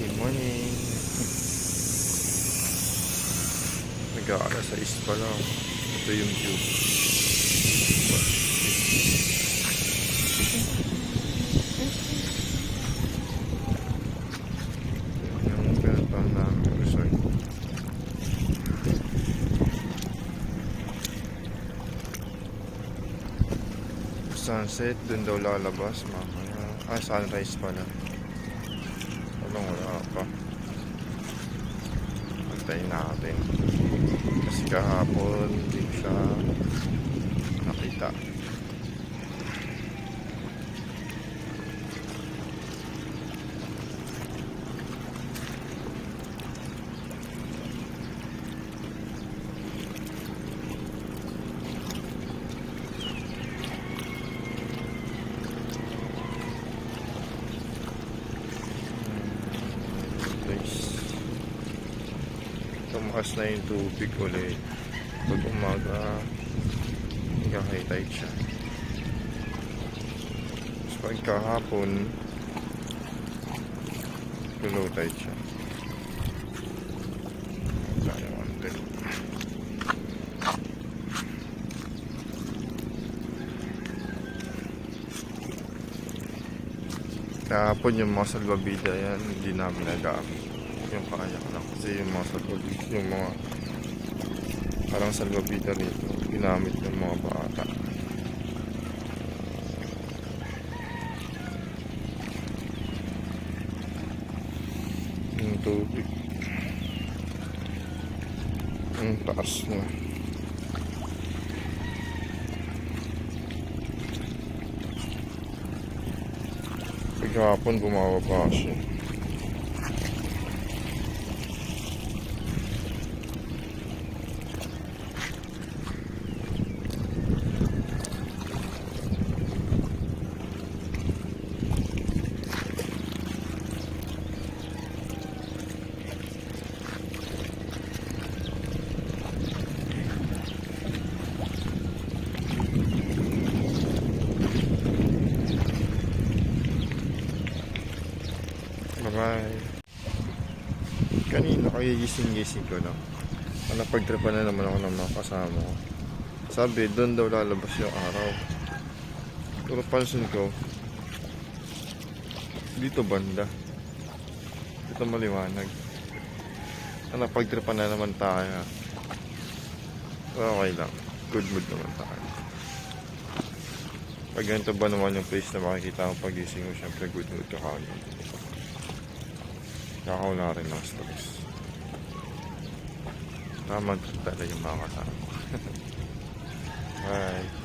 Good morning. Nag-aalas 6 pa lang. Ito yung view. Yung pinatang na resort. Sunset, dun daw lalabas mamaya. Sunrise pala. Wala pa. Antayin natin. Kasi kahapon hindi siya nakita. Tumakas na yung tubig ulit. Pag umaga, high tide siya. Tapos pag kahapon, low tide siya. Tayo konti. Kahapon yung mga salbabida yan, hindi namin nagamit. Yung kayak lang kasi yung mga salbabida, yung mga parang salbabida rito ginamit ng mga bata. Yung tubig ang taas na. Pagkahapon bumababa siya. Bye. Kanina kagigising-gising ko lang. Napagtripan na naman ako ng mga kasama ko. Sabi, doon daw lalabas yung araw. Pero pansin ko, dito banda. Dito maliwanag. Napagtripan na naman tayo. Pero okay lang. Good mood naman tayo. Pag ganito ba naman yung place na makikita mo pagising mo, syempre good mood ka kagad. Nakakaw na rin ng stress. Tama talaga yung mga kasama. Bye.